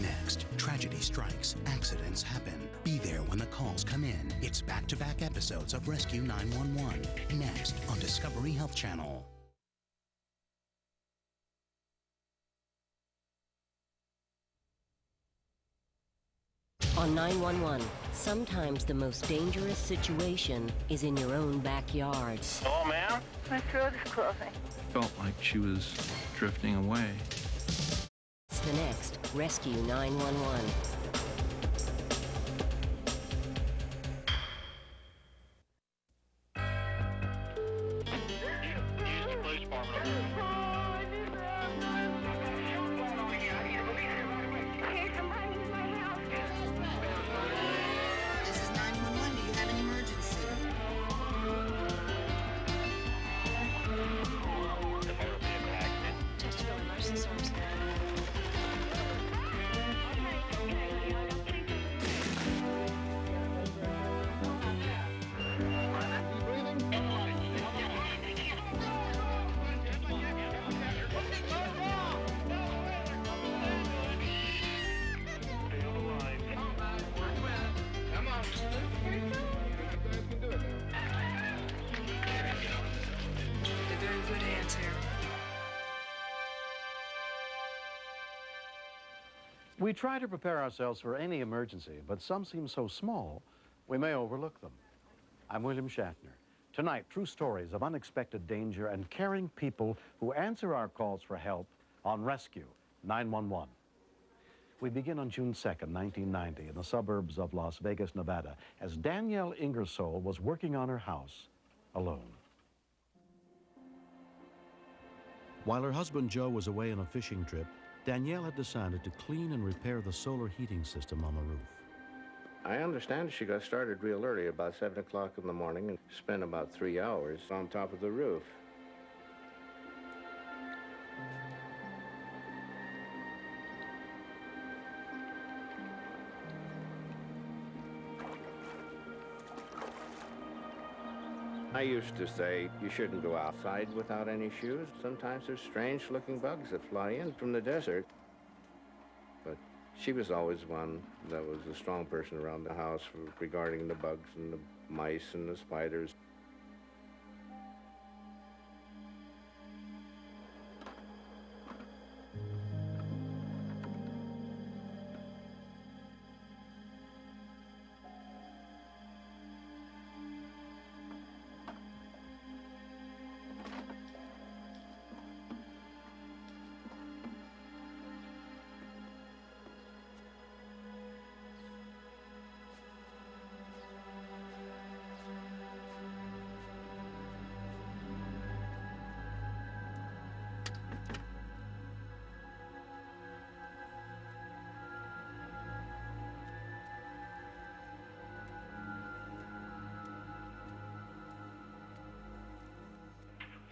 Next, tragedy strikes, accidents happen. Be there when the calls come in. It's back-to-back episodes of Rescue 911. Next on Discovery Health Channel. On 911, sometimes the most dangerous situation is in your own backyard. Hello, ma'am? My throat is closing. Felt like she was drifting away. It's the next Rescue 911. This is 911. Do you have an emergency? Chesterfield Emergency Service. They're very good hands here. We try to prepare ourselves for any emergency, but some seem so small, we may overlook them. I'm William Shatner. Tonight, true stories of unexpected danger and caring people who answer our calls for help on Rescue 911. We begin on June 2nd, 1990, in the suburbs of Las Vegas, Nevada, as Danielle Ingersoll was working on her house alone. While her husband Joe was away on a fishing trip, Danielle had decided to clean and repair the solar heating system on the roof. I understand she got started real early, about 7 o'clock in the morning, and spent about 3 hours on top of the roof. I used to say you shouldn't go outside without any shoes. Sometimes there's strange-looking bugs that fly in from the desert. But she was always one that was a strong person around the house regarding the bugs and the mice and the spiders.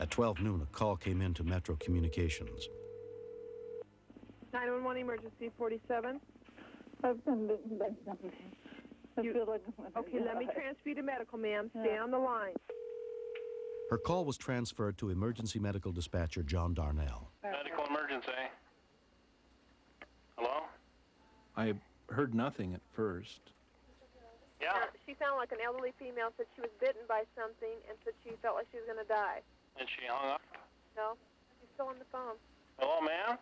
At 12 noon, a call came in to Metro Communications. 911 emergency 47. I've been bitten by something. I feel like I'm gonna Okay, let me die. transfer you to medical, ma'am. Stay on the line. Her call was transferred to emergency medical dispatcher John Darnell. Medical emergency. Hello? I heard nothing at first. Yeah? She sounded like an elderly female, said she was bitten by something and said she felt like she was going to die. And she hung up? No? She's still on the phone. Hello, ma'am?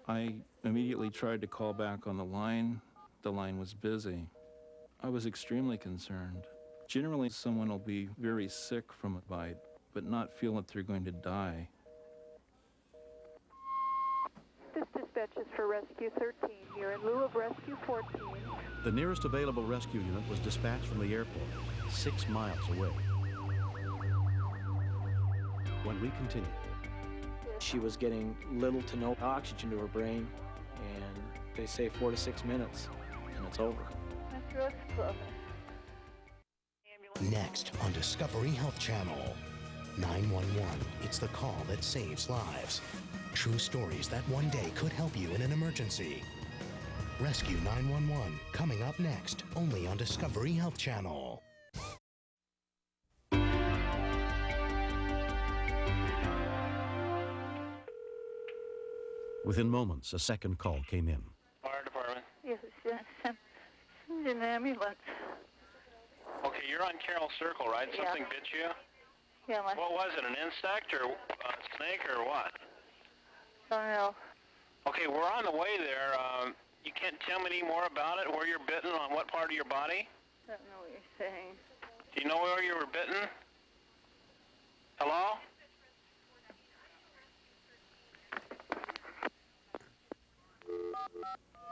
I immediately tried to call back on the line. The line was busy. I was extremely concerned. Generally, someone will be very sick from a bite, but not feel that they're going to die. This dispatch is for Rescue 13 here in lieu of Rescue 14. The nearest available rescue unit was dispatched from the airport, 6 miles away. When we continue, She was getting little to no oxygen to her brain, and they say 4 to 6 minutes, and it's over. My throat is closing. Next on Discovery Health Channel. 911. It's the call that saves lives. True stories that one day could help you in an emergency. Rescue 911, coming up next, only on Discovery Health Channel. Within moments, a second call came in. Fire department. Yes, send an ambulance. Okay, you're on Carroll Circle, right? Yeah. Something bit you? Yeah, my What was it, an insect or a snake or what? don't know. Okay, we're on the way there. You can't tell me any more about it, where you're bitten, on what part of your body? Don't know what you're saying. Do you know where you were bitten? Hello?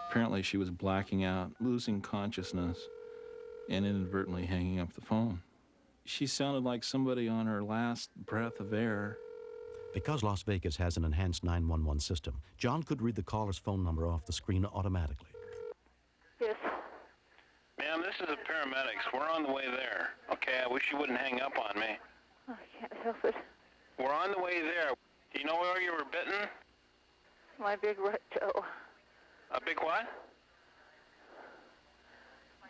Apparently she was blacking out, losing consciousness, and inadvertently hanging up the phone. She sounded like somebody on her last breath of air. Because Las Vegas has an enhanced 911 system, John could read the caller's phone number off the screen automatically. Yes. Ma'am, this is the paramedics. We're on the way there. Okay, I wish you wouldn't hang up on me. I can't help it. We're on the way there. Do you know where you were bitten? My big right toe. A big what?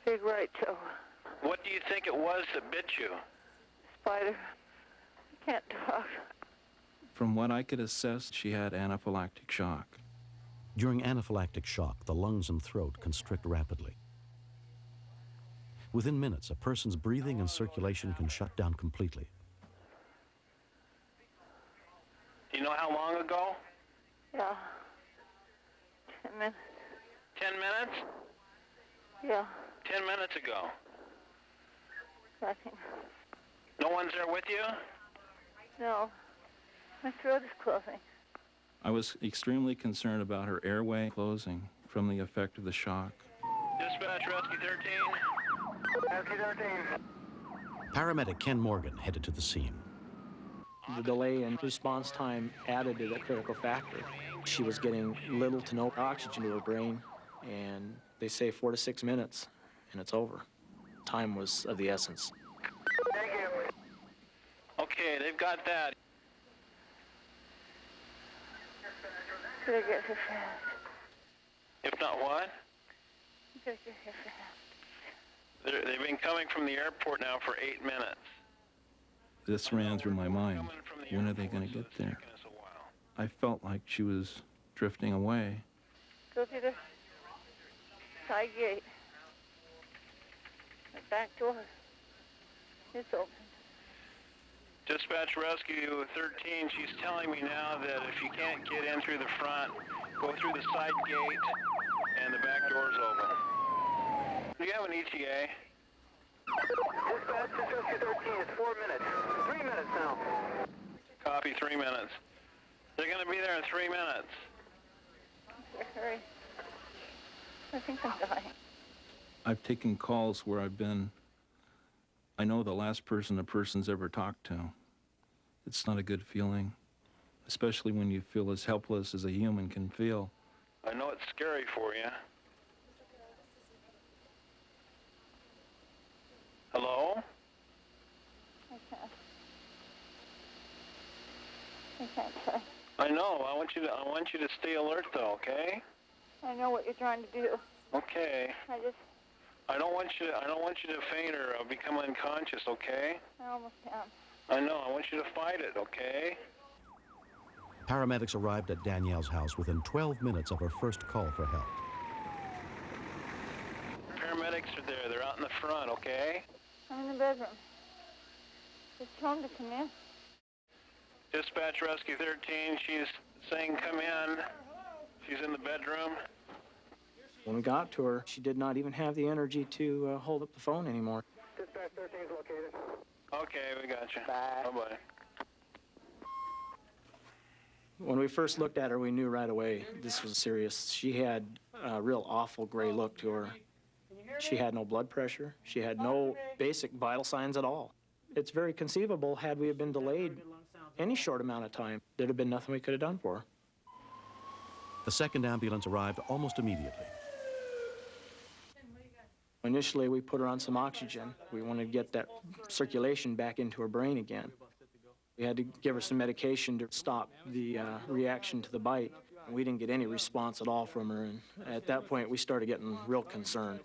Big right toe. What do you think it was that bit you? Spider. I can't talk. From what I could assess, she had anaphylactic shock. During anaphylactic shock, the lungs and throat constrict rapidly. Within minutes, a person's breathing and circulation can shut down completely. Do you know how long ago? Yeah. 10 minutes. 10 minutes? Yeah. 10 minutes ago. I think. No one's there with you? No. My throat is closing. I was extremely concerned about her airway closing from the effect of the shock. Dispatch, Rescue 13. Rescue 13. Paramedic Ken Morgan headed to the scene. The delay in response time added to the critical factor. She was getting little to no oxygen to her brain, and they say 4 to 6 minutes, and it's over. Time was of the essence. Thank you. Okay, they've got that. Gotta get here fast. If not what? Gotta get here fast. They've been coming from the airport now for 8 minutes. This ran through my mind. When are they going to get there? I felt like she was drifting away. Go through the side gate. The back door. It's open. Dispatch Rescue 13, she's telling me now that if you can't get in through the front, go through the side gate and the back door's open. Do you have an ETA? Dispatch to Rescue 13, it's 4 minutes. 3 minutes now. Copy, 3 minutes. They're going to be there in 3 minutes. Hurry. I think I'm dying. I've taken calls where I know the last person a person's ever talked to. It's not a good feeling, especially when you feel as helpless as a human can feel. I know it's scary for you. Hello? I can't say. I know. I want you to stay alert though, okay? I know what you're trying to do. Okay. I don't want you to faint or become unconscious, okay? I almost am. I know. I want you to fight it, okay? Paramedics arrived at Danielle's house within 12 minutes of her first call for help. Paramedics are there. They're out in the front, okay? I'm in the bedroom. Just tell him to come in. Dispatch Rescue 13, she's saying come in. She's in the bedroom. When we got to her, she did not even have the energy to hold up the phone anymore. Dispatch 13 is located. Okay, we got you. Bye. Bye-bye. When we first looked at her, we knew right away this was serious. She had a real awful gray look to her. She had no blood pressure. She had no basic vital signs at all. It's very conceivable, had we have been delayed any short amount of time, there'd have been nothing we could have done for her. The second ambulance arrived almost immediately. Initially, we put her on some oxygen. We wanted to get that circulation back into her brain again. We had to give her some medication to stop the reaction to the bite. We didn't get any response at all from her, and at that point, we started getting real concerned.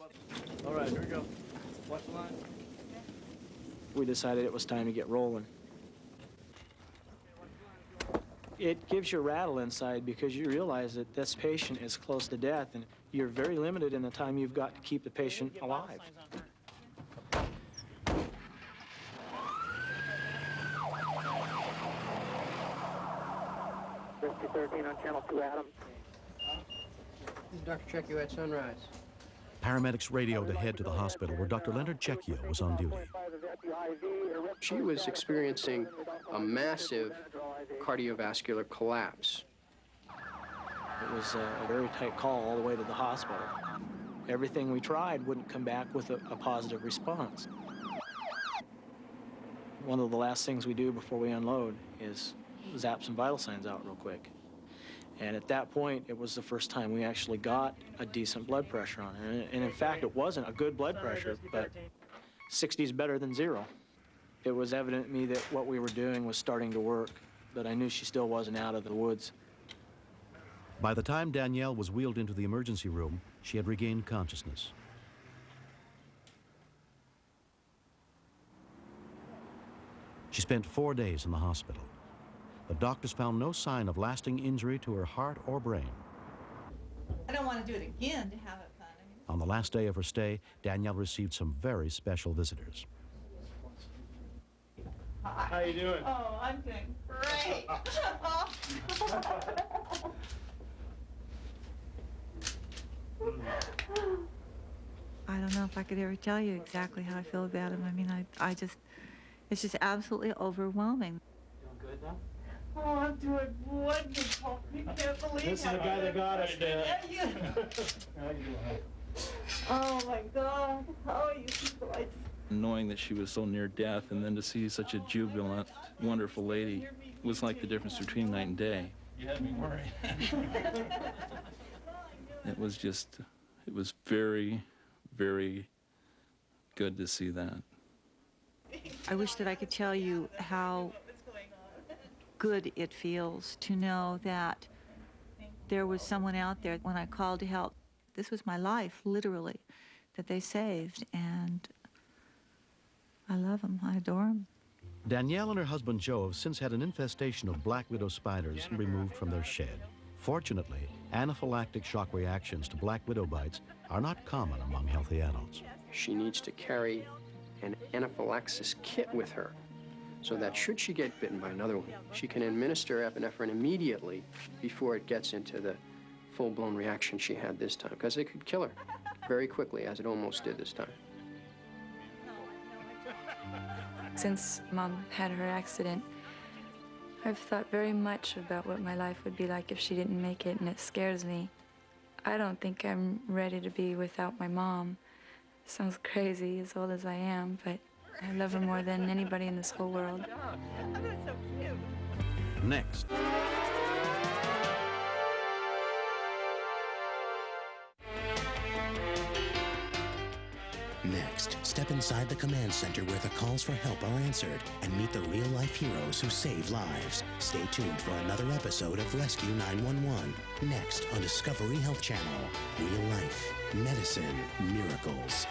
All right, here we go. Watch the line. We decided it was time to get rolling. It gives you a rattle inside because you realize that this patient is close to death, and you're very limited in the time you've got to keep the patient alive. Rescue 13 on Channel 2, Adam. This is Dr. Checchio at Sunrise. Paramedics radioed ahead to the hospital where Dr. Leonard Checchio was on duty. She was experiencing a massive cardiovascular collapse. It was a very tight call all the way to the hospital. Everything we tried wouldn't come back with a positive response. One of the last things we do before we unload is zap some vital signs out real quick. And at that point, it was the first time we actually got a decent blood pressure on her. And in fact, it wasn't a good blood pressure, but 60 is better than 0. It was evident to me that what we were doing was starting to work, but I knew she still wasn't out of the woods. By the time Danielle was wheeled into the emergency room, she had regained consciousness. She spent 4 days in the hospital. The doctors found no sign of lasting injury to her heart or brain. I don't want to do it again to have it fun. On the last day of her stay, Danielle received some very special visitors. Hi. How you doing? Oh, I'm doing great. I don't know if I could ever tell you exactly how I feel about him. I mean, it's just absolutely overwhelming. Doing good now? Oh, I'm doing wonderful. You can't believe This is the guy that got us there. Yeah, oh my God. How are you people? Knowing that she was so near death and then to see such a jubilant, wonderful lady was like the difference between night and day. You had me worried. It was very, very good to see that. I wish that I could tell you how good it feels to know that there was someone out there when I called to help. This was my life, literally, that they saved, and I love them. I adore them. Danielle and her husband Joe have since had an infestation of black widow spiders removed from their shed. Fortunately, anaphylactic shock reactions to black widow bites are not common among healthy adults. She needs to carry an anaphylaxis kit with her so that should she get bitten by another one, she can administer epinephrine immediately before it gets into the full-blown reaction she had this time, because it could kill her very quickly, as it almost did this time. Since Mom had her accident, I've thought very much about what my life would be like if she didn't make it, and it scares me. I don't think I'm ready to be without my mom. Sounds crazy, as old as I am, but I love her more than anybody in this whole world. Next. Next, step inside the command center where the calls for help are answered and meet the real-life heroes who save lives. Stay tuned for another episode of Rescue 911, next on Discovery Health Channel. Real life, medicine, miracles.